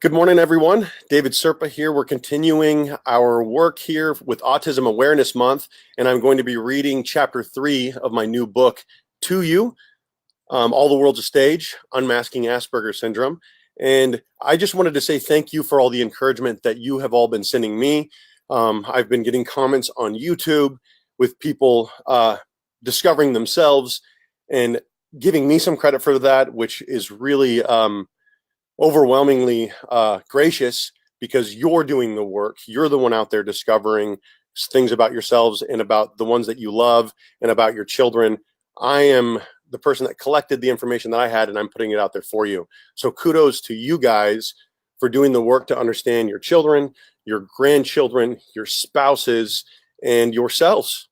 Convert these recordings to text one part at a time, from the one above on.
Good morning, everyone. David Serpa here. We're continuing our work here with Autism Awareness Month, and I'm going to be reading Chapter 3 of my new book to you, All the World's a Stage, Unmasking Asperger's Syndrome. And I just wanted to say thank you for all the encouragement that you have all been sending me. I've been getting comments on YouTube with people discovering themselves and giving me some credit for that, which is really overwhelmingly gracious, because you're doing the work. You're the one out there discovering things about yourselves and about the ones that you love and about your children. I am the person that collected the information that I had, and I'm putting it out there for you. So kudos to you guys for doing the work to understand your children, your grandchildren, your spouses, and yourselves.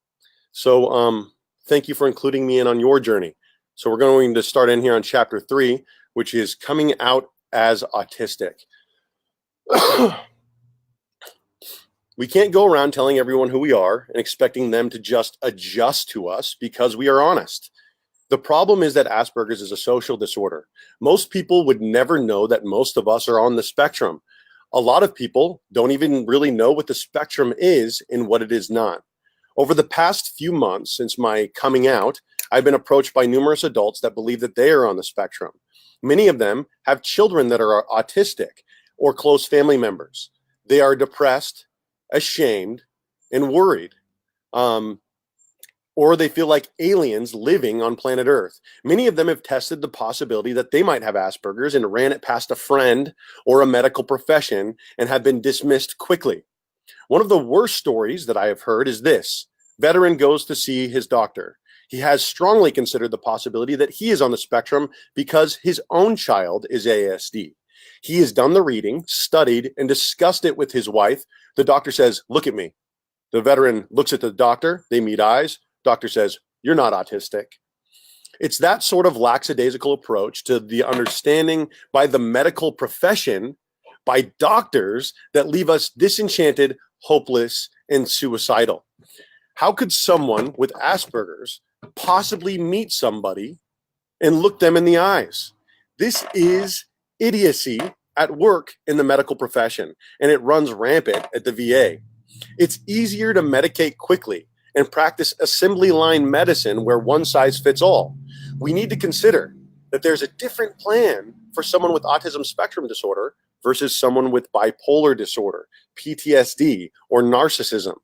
So thank you for including me in on your journey. So we're going to start in here on Chapter 3, which is Coming Out as Autistic. We can't go around telling everyone who we are and expecting them to just adjust to us because we are honest. The problem is that Asperger's is a social disorder. Most people would never know that most of us are on the spectrum. A lot of people don't even really know what the spectrum is and what it is not. Over the past few months since my coming out, I've been approached by numerous adults that believe that they are on the spectrum. Many of them have children that are autistic or close family members. They are depressed, ashamed, and worried. Or they feel like aliens living on planet Earth. Many of them have tested the possibility that they might have Asperger's and ran it past a friend or a medical profession and have been dismissed quickly. One of the worst stories that I have heard is this. Veteran goes to see his doctor. He has strongly considered the possibility that he is on the spectrum because his own child is ASD. He has done the reading, studied, and discussed it with his wife. The doctor says, "Look at me." The veteran looks at the doctor. They meet eyes. Doctor says, "You're not autistic." It's that sort of lackadaisical approach to the understanding by the medical profession, by doctors, that leave us disenchanted, hopeless, and suicidal. How could someone with Asperger's possibly meet somebody and look them in the eyes? This is idiocy at work in the medical profession, and it runs rampant at the VA. It's easier to medicate quickly and practice assembly line medicine where one size fits all. We need to consider that there's a different plan for someone with autism spectrum disorder versus someone with bipolar disorder, PTSD, or narcissism.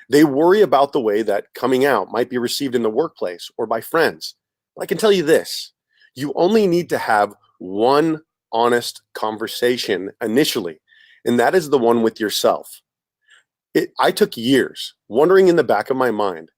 They worry about the way that coming out might be received in the workplace or by friends. I can tell you this, you only need to have one honest conversation initially, and that is the one with yourself. I took years wondering in the back of my mind,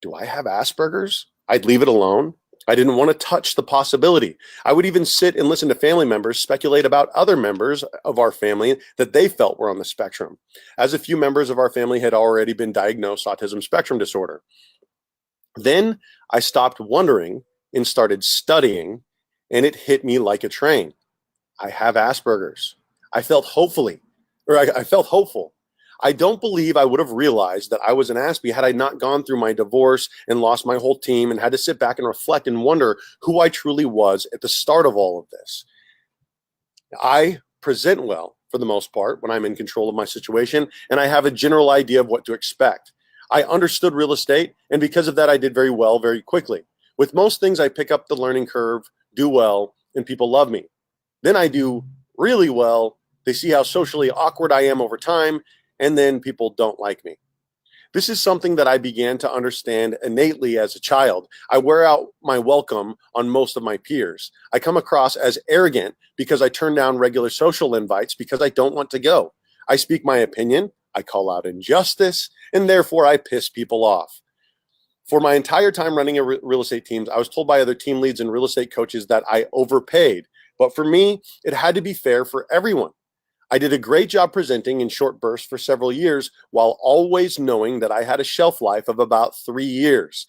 do I have Asperger's? I'd leave it alone. I didn't want to touch the possibility. I would even sit and listen to family members speculate about other members of our family that they felt were on the spectrum, as a few members of our family had already been diagnosed autism spectrum disorder. Then I stopped wondering and started studying, and it hit me like a train. I have Asperger's. I felt hopeful. I don't believe I would have realized that I was an Aspie had I not gone through my divorce and lost my whole team and had to sit back and reflect and wonder who I truly was at the start of all of this. I present well for the most part when I'm in control of my situation, and I have a general idea of what to expect. I understood real estate, and because of that, I did very well very quickly. With most things, I pick up the learning curve, do well, and people love me. Then I do really well. They see how socially awkward I am over time, and then people don't like me. This is something that I began to understand innately as a child. I wear out my welcome on most of my peers. I come across as arrogant because I turn down regular social invites because I don't want to go. I speak my opinion, I call out injustice, and therefore I piss people off. For my entire time running real estate teams, I was told by other team leads and real estate coaches that I overpaid. But for me, it had to be fair for everyone. I did a great job presenting in short bursts for several years while always knowing that I had a shelf life of about 3 years.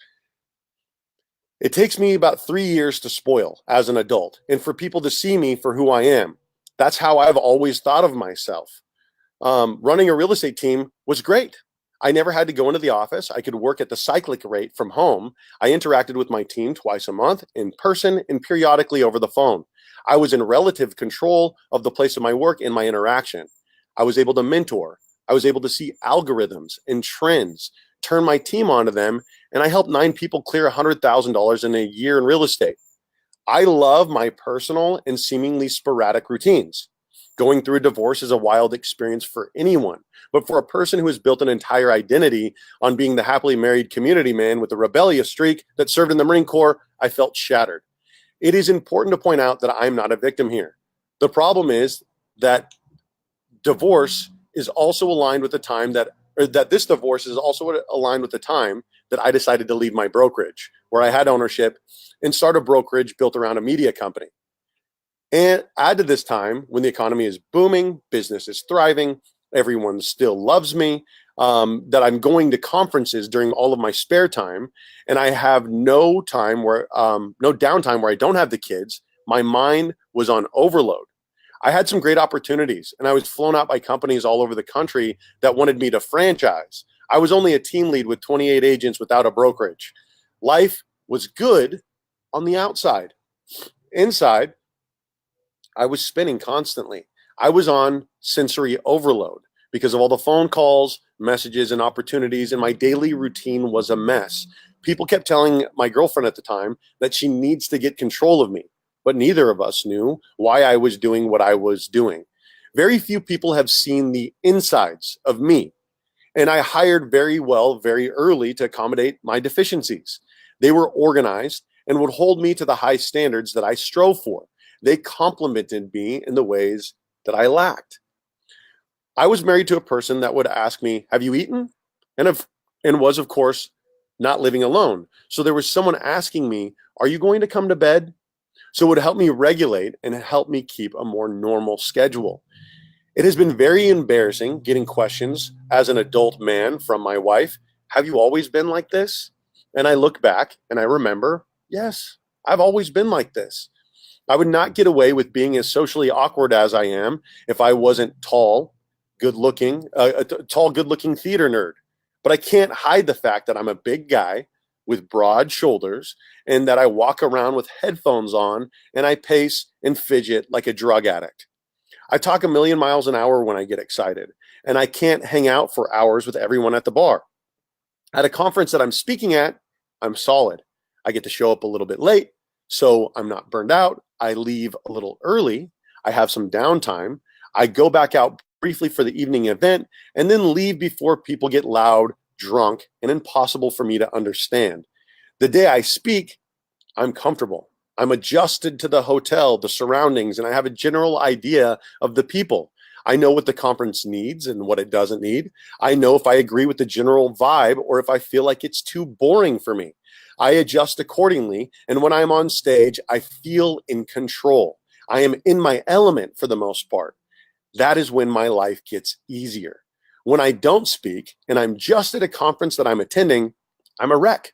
It takes me about 3 years to spoil as an adult and for people to see me for who I am. That's how I've always thought of myself. Running a real estate team was great. I never had to go into the office. I could work at the cyclic rate from home. I interacted with my team twice a month in person and periodically over the phone. I was in relative control of the place of my work and my interaction. I was able to mentor. I was able to see algorithms and trends, turn my team onto them, and I helped 9 people clear $100,000 in a year in real estate. I love my personal and seemingly sporadic routines. Going through a divorce is a wild experience for anyone, but for a person who has built an entire identity on being the happily married community man with a rebellious streak that served in the Marine Corps, I felt shattered. It is important to point out that I'm not a victim here. The problem is that divorce is also aligned with the time that this divorce is also aligned with the time that I decided to leave my brokerage, where I had ownership, and start a brokerage built around a media company. And add to this time when the economy is booming, business is thriving, everyone still loves me, that I'm going to conferences during all of my spare time, and I have no downtime where I don't have the kids. My mind was on overload. I had some great opportunities, and I was flown out by companies all over the country that wanted me to franchise. I was only a team lead with 28 agents without a brokerage. Life was good on the outside. Inside, I was spinning constantly. I was on sensory overload because of all the phone calls, messages, and opportunities, and my daily routine was a mess. People kept telling my girlfriend at the time that she needs to get control of me, but neither of us knew why I was doing what I was doing. Very few people have seen the insides of me, and I hired very well very early to accommodate my deficiencies. They were organized and would hold me to the high standards that I strove for. They complimented me in the ways that I lacked. I was married to a person that would ask me, "Have you eaten?" And was, of course, not living alone. So there was someone asking me, "Are you going to come to bed?" So it would help me regulate and help me keep a more normal schedule. It has been very embarrassing getting questions as an adult man from my wife, "Have you always been like this?" And I look back and I remember, yes, I've always been like this. I would not get away with being as socially awkward as I am if I wasn't tall, good looking theater nerd. But I can't hide the fact that I'm a big guy with broad shoulders and that I walk around with headphones on and I pace and fidget like a drug addict. I talk a million miles an hour when I get excited, and I can't hang out for hours with everyone at the bar. At a conference that I'm speaking at, I'm solid. I get to show up a little bit late, so I'm not burned out. I leave a little early. I have some downtime. I go back out briefly for the evening event and then leave before people get loud, drunk, and impossible for me to understand. The day I speak, I'm comfortable. I'm adjusted to the hotel, the surroundings, and I have a general idea of the people. I know what the conference needs and what it doesn't need. I know if I agree with the general vibe or if I feel like it's too boring for me. I adjust accordingly, and when I'm on stage, I feel in control. I am in my element for the most part. That is when my life gets easier. When I don't speak and I'm just at a conference that I'm attending, I'm a wreck.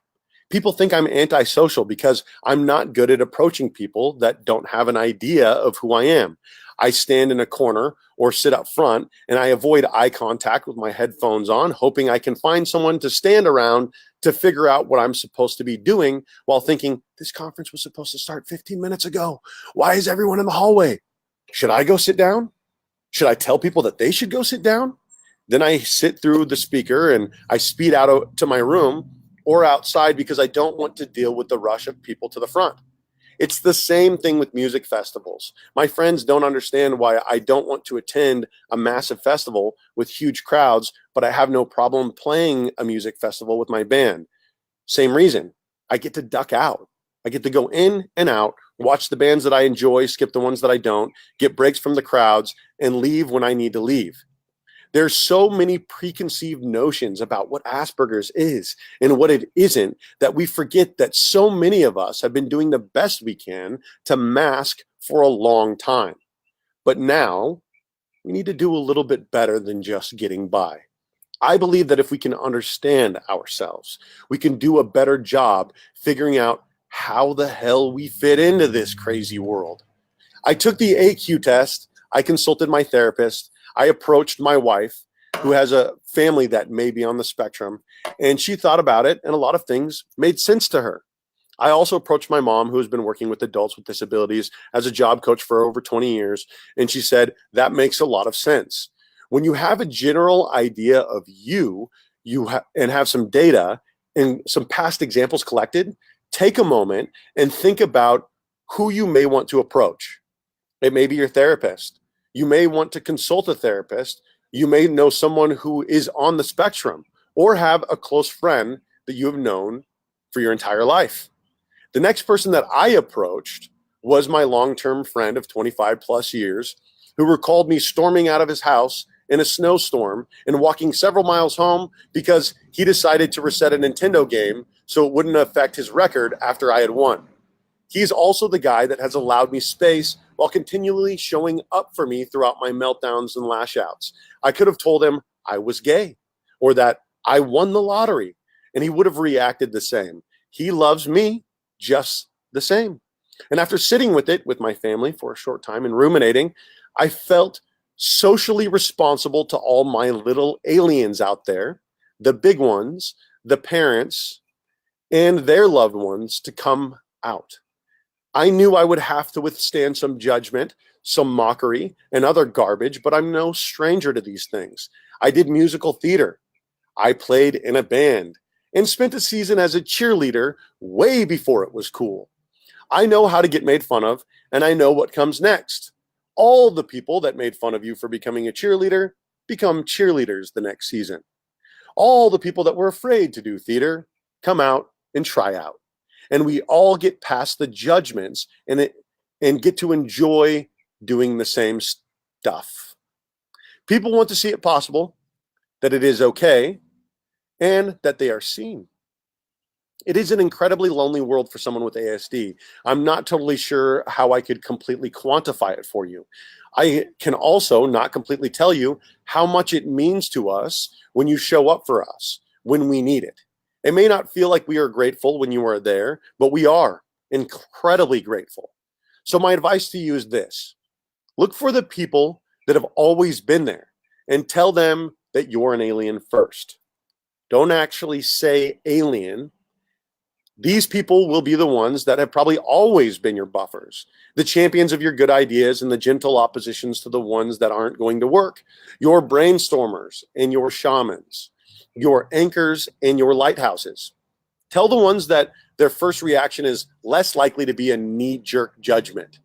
People think I'm antisocial because I'm not good at approaching people that don't have an idea of who I am. I stand in a corner or sit up front and I avoid eye contact with my headphones on, hoping I can find someone to stand around to figure out what I'm supposed to be doing while thinking, this conference was supposed to start 15 minutes ago. Why is everyone in the hallway? Should I go sit down? Should I tell people that they should go sit down? Then I sit through the speaker and I speed out to my room or outside because I don't want to deal with the rush of people to the front. It's the same thing with music festivals. My friends don't understand why I don't want to attend a massive festival with huge crowds, but I have no problem playing a music festival with my band. Same reason. I get to duck out. I get to go in and out, watch the bands that I enjoy, skip the ones that I don't, get breaks from the crowds, and leave when I need to leave. There's so many preconceived notions about what Asperger's is and what it isn't that we forget that so many of us have been doing the best we can to mask for a long time. But now we need to do a little bit better than just getting by. I believe that if we can understand ourselves, we can do a better job figuring out how the hell we fit into this crazy world. I took the AQ test. I consulted my therapist. I approached my wife, who has a family that may be on the spectrum, and she thought about it, and a lot of things made sense to her. I also approached my mom, who has been working with adults with disabilities as a job coach for over 20 years, and she said, that makes a lot of sense. When you have a general idea of and have some data and some past examples collected, take a moment and think about who you may want to approach. It may be your therapist. You may want to consult a therapist. You may know someone who is on the spectrum or have a close friend that you have known for your entire life. The next person that I approached was my long-term friend of 25 plus years, who recalled me storming out of his house in a snowstorm and walking several miles home because he decided to reset a Nintendo game so it wouldn't affect his record after I had won. He's also the guy that has allowed me space while continually showing up for me throughout my meltdowns and lash outs. I could have told him I was gay or that I won the lottery, and he would have reacted the same. He loves me just the same. And after sitting with it with my family for a short time and ruminating, I felt socially responsible to all my little aliens out there, the big ones, the parents, and their loved ones, to come out. I knew I would have to withstand some judgment, some mockery, and other garbage, but I'm no stranger to these things. I did musical theater. I played in a band and spent a season as a cheerleader way before it was cool. I know how to get made fun of, and I know what comes next. All the people that made fun of you for becoming a cheerleader become cheerleaders the next season. All the people that were afraid to do theater come out and try out. And we all get past the judgments and get to enjoy doing the same stuff. People want to see it possible, that it is okay, and that they are seen. It is an incredibly lonely world for someone with ASD. I'm not totally sure how I could completely quantify it for you. I can also not completely tell you how much it means to us when you show up for us, when we need it. It may not feel like we are grateful when you are there, but we are incredibly grateful. So my advice to you is this: look for the people that have always been there and tell them that you're an alien first. Don't actually say alien. These people will be the ones that have probably always been your buffers, the champions of your good ideas and the gentle oppositions to the ones that aren't going to work, your brainstormers and your shamans, your anchors and your lighthouses. Tell the ones that their first reaction is less likely to be a knee-jerk judgment.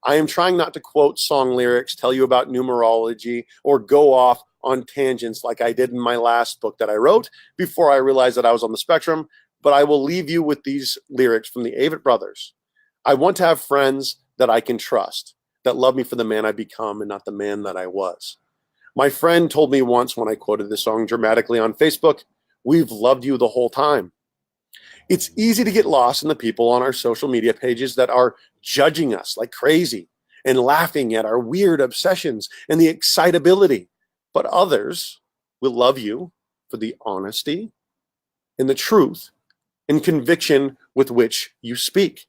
I am trying not to quote song lyrics, tell you about numerology, or go off on tangents like I did in my last book that I wrote before I realized that I was on the spectrum, but I will leave you with these lyrics from the Avett Brothers. I want to have friends that I can trust, that love me for the man I become and not the man that I was. My friend told me once when I quoted this song dramatically on Facebook, "We've loved you the whole time." It's easy to get lost in the people on our social media pages that are judging us like crazy and laughing at our weird obsessions and the excitability. But others will love you for the honesty and the truth and conviction with which you speak.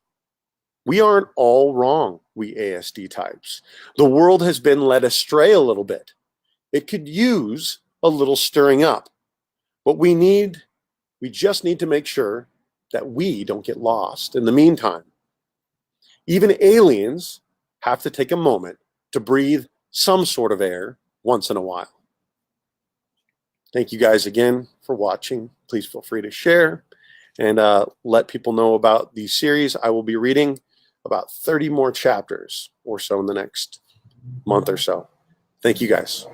We aren't all wrong, we ASD types. The world has been led astray a little bit. It could use a little stirring up. But we just need to make sure that we don't get lost in the meantime. Even aliens have to take a moment to breathe some sort of air once in a while. Thank you guys again for watching. Please feel free to share and let people know about the series. I will be reading about 30 more chapters or so in the next month or so. Thank you guys.